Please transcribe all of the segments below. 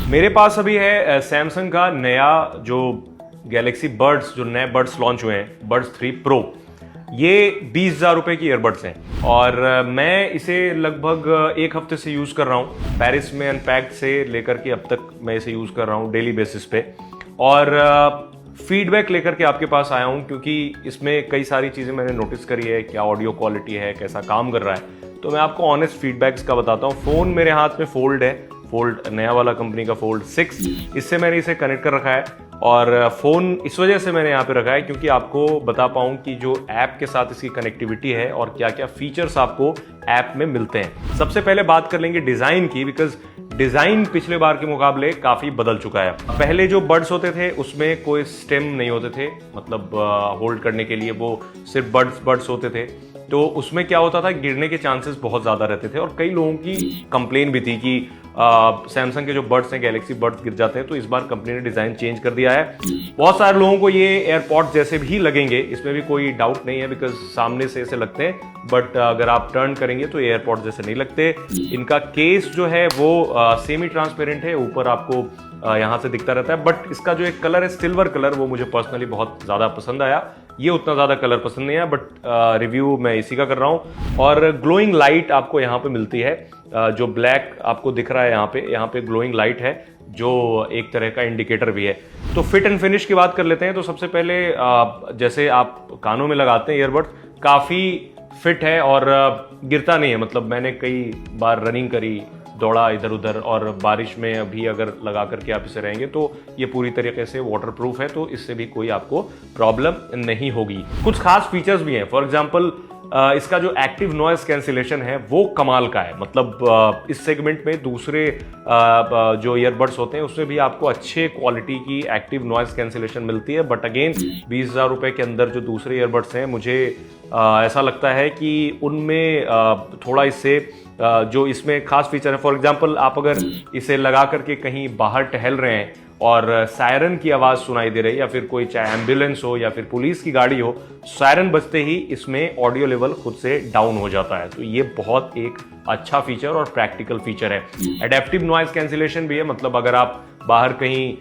मेरे पास अभी है सैमसंग का नया जो गैलेक्सी बड्स, जो नए बड्स लॉन्च हुए हैं, बड्स 3 प्रो। ये 20,000 रुपए की ईयरबड्स हैं और मैं इसे लगभग एक हफ्ते से यूज़ कर रहा हूँ। पेरिस में अनपैक्ड से लेकर के अब तक मैं इसे यूज़ कर रहा हूँ डेली बेसिस पे, और फीडबैक लेकर के आपके पास आया हूँ क्योंकि इसमें कई सारी चीज़ें मैंने नोटिस करी है, क्या ऑडियो क्वालिटी है, कैसा काम कर रहा है। तो मैं आपको ऑनेस्ट फीडबैक्स का बताता हूँ। फ़ोन मेरे हाथ में फोल्ड है, फोल्ड नया वाला कंपनी का फोल्ड 6। इससे मैंने इसे कनेक्ट कर रखा है और फ़ोन इस वजह से मैंने यहाँ पे रखा है क्योंकि आपको बता पाऊँ कि जो ऐप के साथ इसकी कनेक्टिविटी है और क्या क्या फीचर्स आपको ऐप में मिलते हैं। सबसे पहले बात कर लेंगे डिज़ाइन की, बिकॉज डिज़ाइन पिछले बार के मुकाबले काफ़ी बदल चुका है। पहले जो बड्स होते थे उसमें कोई स्टेम नहीं होते थे, मतलब होल्ड करने के लिए वो सिर्फ बड्स होते थे। तो उसमें क्या होता था, गिरने के चांसेस बहुत ज़्यादा रहते थे और कई लोगों की कंप्लेन भी थी कि सैमसंग के जो बड्स हैं, गैलेक्सी बड्स गिर जाते हैं। तो इस बार कंपनी ने डिज़ाइन चेंज कर दिया है। बहुत सारे लोगों को ये एयरपॉड्स जैसे भी लगेंगे, इसमें भी कोई डाउट नहीं है, बिकॉज सामने से ऐसे लगते हैं, बट अगर आप टर्न करेंगे तो एयरपॉड्स जैसे नहीं लगते। इनका केस जो है वो सेमी ट्रांसपेरेंट है, ऊपर आपको यहाँ से दिखता रहता है, बट इसका जो एक कलर है सिल्वर कलर, वो मुझे पर्सनली बहुत ज़्यादा पसंद आया। ये उतना ज़्यादा कलर पसंद नहीं आया, बट रिव्यू मैं इसी का कर रहा हूँ। और ग्लोइंग लाइट आपको यहाँ पे मिलती है, जो ब्लैक आपको दिख रहा है यहाँ पे ग्लोइंग लाइट है, जो एक तरह का इंडिकेटर भी है। तो फिट एंड फिनिश की बात कर लेते हैं। तो सबसे पहले जैसे आप कानों में लगाते हैं ईयरबड्स, काफ़ी फिट है और गिरता नहीं है। मतलब मैंने कई बार रनिंग करी, दौड़ा इधर उधर, और बारिश में अभी अगर लगा करके आप इसे रहेंगे तो ये पूरी तरीके से वाटरप्रूफ है, तो इससे भी कोई आपको प्रॉब्लम नहीं होगी। कुछ खास फीचर्स भी हैं। फॉर एग्जांपल इसका जो एक्टिव नॉइज कैंसिलेशन है वो कमाल का है। मतलब इस सेगमेंट में दूसरे जो ईयरबड्स होते हैं उसमें भी आपको अच्छे क्वालिटी की एक्टिव नॉइज कैंसिलेशन मिलती है, बट अगेन 20,000 रुपए के अंदर जो दूसरे ईयरबड्स हैं, मुझे ऐसा लगता है कि उनमें थोड़ा इससे जो इसमें खास फीचर है, फॉर एग्जांपल आप अगर इसे लगा करके कहीं बाहर टहल रहे हैं और सायरन की आवाज़ सुनाई दे रही है, या फिर कोई चाहे एम्बुलेंस हो या फिर पुलिस की गाड़ी हो, सायरन बजते ही इसमें ऑडियो लेवल खुद से डाउन हो जाता है। तो ये बहुत एक अच्छा फीचर और प्रैक्टिकल फीचर है। एडेप्टिव नॉइज कैंसिलेशन भी है, मतलब अगर आप बाहर कहीं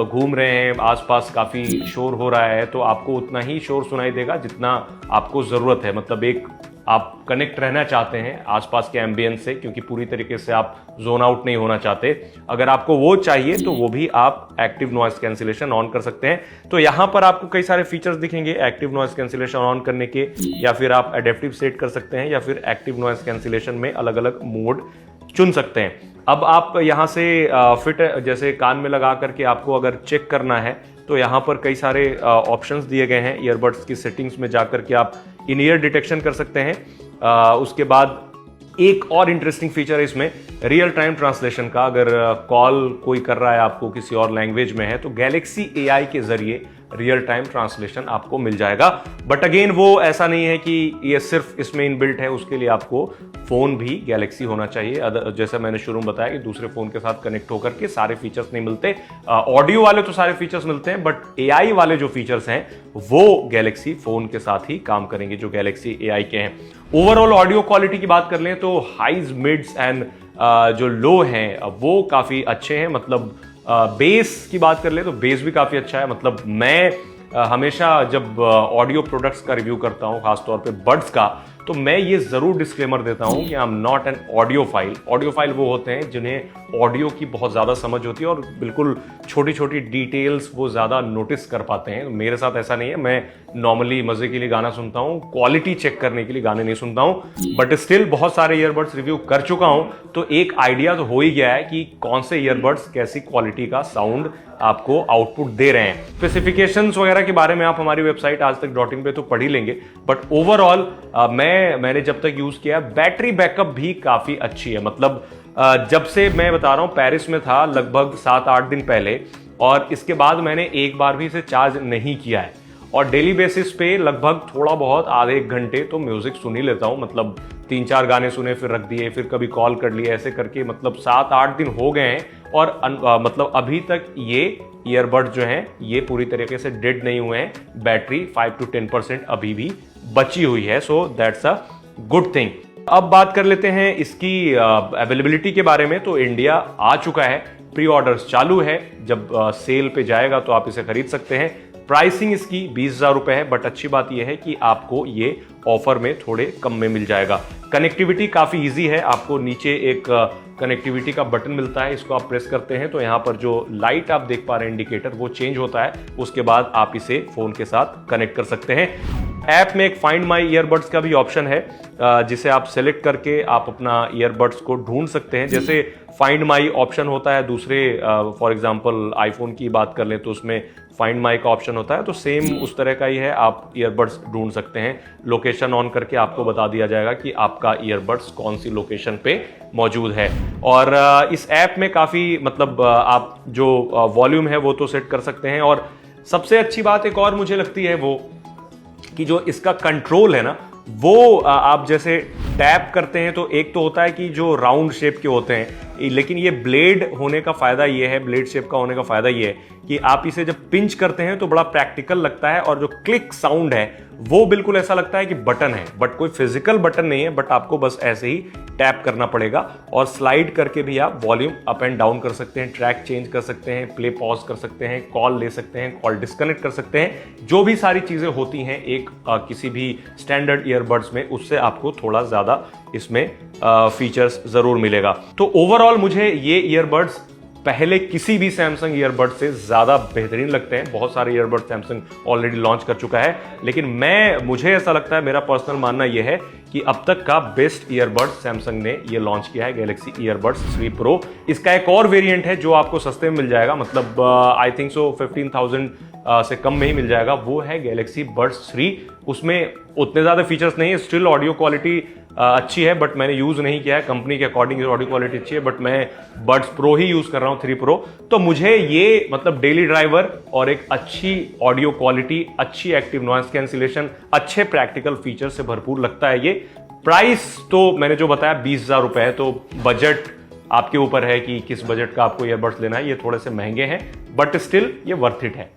घूम रहे हैं, आसपास काफ़ी शोर हो रहा है, तो आपको उतना ही शोर सुनाई देगा जितना आपको ज़रूरत है। मतलब एक आप कनेक्ट रहना चाहते हैं आसपास के एम्बियंस से, क्योंकि पूरी तरीके से आप जोन आउट नहीं होना चाहते। अगर आपको वो चाहिए तो वो भी आप एक्टिव नॉइज कैंसिलेशन ऑन कर सकते हैं। तो यहाँ पर आपको कई सारे फीचर्स दिखेंगे एक्टिव नॉइज कैंसिलेशन ऑन करने के, या फिर आप एडेप्टिव सेट कर सकते हैं, या फिर एक्टिव नॉइज कैंसिलेशन में अलग अलग मोड चुन सकते हैं। अब आप यहाँ से फिट जैसे कान में लगा करके आपको अगर चेक करना है तो यहाँ पर कई सारे ऑप्शंस दिए गए हैं। ईयरबड्स की सेटिंग्स में जाकर के आप इन ईयर डिटेक्शन कर सकते हैं। उसके बाद एक और इंटरेस्टिंग फीचर है इसमें, रियल टाइम ट्रांसलेशन का। अगर कॉल कोई कर रहा है आपको किसी और लैंग्वेज में है, तो गैलेक्सी AI के जरिए रियल टाइम ट्रांसलेशन आपको मिल जाएगा। बट अगेन वो ऐसा नहीं है कि ये सिर्फ इसमें इनबिल्ट है, उसके लिए आपको फ़ोन भी गैलेक्सी होना चाहिए। जैसा मैंने शुरू में बताया कि दूसरे फ़ोन के साथ कनेक्ट होकर के सारे फीचर्स नहीं मिलते। ऑडियो वाले तो सारे फीचर्स मिलते हैं, बट AI वाले जो फीचर्स हैं वो गैलेक्सी फ़ोन के साथ ही काम करेंगे, जो गैलेक्सी AI के हैं। ओवरऑल ऑडियो क्वालिटी की बात कर लें तो हाइज, मिड्स एंड जो लो हैं वो काफ़ी अच्छे हैं। मतलब बेस की बात कर ले तो बेस भी काफ़ी अच्छा है। मतलब मैं हमेशा जब ऑडियो प्रोडक्ट्स का रिव्यू करता हूँ, खासतौर पे बड्स का, तो मैं ये ज़रूर डिस्क्लेमर देता हूँ कि I am not an audiophile. Audiophile वो होते हैं जिन्हें ऑडियो की बहुत ज़्यादा समझ होती है और बिल्कुल छोटी छोटी डिटेल्स वो ज़्यादा नोटिस कर पाते हैं। मेरे साथ ऐसा नहीं है, मैं नॉर्मली मज़े के लिए गाना सुनता हूँ, क्वालिटी चेक करने के लिए गाने नहीं सुनता हूँ। बट स्टिल बहुत सारे ईयरबड्स रिव्यू कर चुका हूँ, तो एक आइडिया तो हो ही गया है कि कौन से ईयरबड्स कैसी क्वालिटी का साउंड आपको आउटपुट दे रहे हैं। स्पेसिफिकेशंस वगैरह के बारे में आप हमारी वेबसाइट आजतक.in पे तो पढ़ ही लेंगे, बट ओवरऑल मैंने जब तक यूज किया, बैटरी बैकअप भी काफी अच्छी है। मतलब जब से मैं बता रहा हूँ, पेरिस में था लगभग 7-8 दिन पहले, और इसके बाद मैंने एक बार भी इसे चार्ज नहीं किया है, और डेली बेसिस पे लगभग थोड़ा बहुत आधे एक घंटे तो म्यूजिक सुन ही लेता हूँ। मतलब 3-4 गाने सुने, फिर रख दिए, फिर कभी कॉल कर लिए, ऐसे करके मतलब 7-8 दिन हो गए हैं। और मतलब अभी तक ये ईयरबड जो हैं ये पूरी तरीके से डेड नहीं हुए हैं। बैटरी 5 to 10% अभी भी बची हुई है, so that's a good thing. अब बात कर लेते हैं इसकी अवेलेबिलिटी के बारे में। तो इंडिया आ चुका है, प्री ऑर्डर्स चालू है, जब सेल पे जाएगा तो आप इसे खरीद सकते हैं। प्राइसिंग इसकी 20,000 रुपए है, बट अच्छी बात यह है कि आपको ये ऑफर में थोड़े कम में मिल जाएगा। कनेक्टिविटी काफी इजी है, आपको नीचे एक कनेक्टिविटी का बटन मिलता है, इसको आप प्रेस करते हैं तो यहाँ पर जो लाइट आप देख पा रहे हैं इंडिकेटर, वो चेंज होता है। उसके बाद आप इसे फोन के साथ कनेक्ट कर सकते हैं। ऐप में एक फाइंड माई ईयरबड्स का भी ऑप्शन है, जिसे आप सेलेक्ट करके आप अपना ईयरबड्स को ढूंढ सकते हैं। जैसे फाइंड माई ऑप्शन होता है दूसरे, फॉर एग्जांपल आईफोन की बात कर लें तो उसमें फाइंड माई का ऑप्शन होता है, तो सेम उस तरह का ही है, आप ईयरबड्स ढूंढ सकते हैं। लोकेशन ऑन करके आपको बता दिया जाएगा कि आपका ईयरबड्स कौन सी लोकेशन पे मौजूद है। और इस ऐप में काफ़ी मतलब आप जो वॉल्यूम है वो तो सेट कर सकते हैं। और सबसे अच्छी बात एक और मुझे लगती है वो कि जो इसका कंट्रोल है ना, वो आप जैसे टैप करते हैं तो एक तो होता है कि जो राउंड शेप के होते हैं, लेकिन ये ब्लेड होने का फायदा ये है, ब्लेड शेप का होने का फायदा ये है कि आप इसे जब पिंच करते हैं तो बड़ा प्रैक्टिकल लगता है। और जो क्लिक साउंड है वो बिल्कुल ऐसा लगता है कि बटन है, बट कोई फिजिकल बटन नहीं है, बट आपको बस ऐसे ही टैप करना पड़ेगा। और स्लाइड करके भी आप वॉल्यूम अप एंड डाउन कर सकते हैं, ट्रैक चेंज कर सकते हैं, प्ले पॉज कर सकते हैं, कॉल ले सकते हैं, कॉल डिस्कनेक्ट कर सकते हैं। जो भी सारी चीजें होती हैं एक किसी भी स्टैंडर्ड ईयरबड्स में, उससे आपको थोड़ा ज्यादा इसमें फीचर्स जरूर मिलेगा। तो ओवरऑल मुझे ये ईयरबड्स पहले किसी भी सैमसंग ईयरबड से ज्यादा बेहतरीन लगते हैं। बहुत सारे ईयरबड सैमसंग ऑलरेडी लॉन्च कर चुका है, लेकिन मुझे ऐसा लगता है, मेरा पर्सनल मानना यह है कि अब तक का बेस्ट ईयरबड सैमसंग ने ये लॉन्च किया है, गैलेक्सी ईयरबड्स 3 प्रो। इसका एक और वेरिएंट है जो आपको सस्ते में मिल जाएगा, मतलब आई थिंक सो 15,000 से कम में ही मिल जाएगा, वो है गैलेक्सी बड्स 3। उसमें उतने ज्यादा फीचर्स नहीं है, स्टिल ऑडियो क्वालिटी अच्छी है, बट मैंने यूज नहीं किया है। कंपनी के अकॉर्डिंग ऑडियो क्वालिटी अच्छी है, बट मैं बड्स प्रो ही यूज कर रहा हूं, 3 प्रो। तो मुझे ये मतलब डेली ड्राइवर और एक अच्छी ऑडियो क्वालिटी, अच्छी एक्टिव नॉइस कैंसिलेशन, अच्छे प्रैक्टिकल फीचर से भरपूर लगता है ये। प्राइस तो मैंने जो बताया 20,000 रुपए है, तो बजट आपके ऊपर है कि किस बजट का आपको ईयरबड्स लेना है। ये थोड़े से महंगे हैं, बट स्टिल ये वर्थ इट है।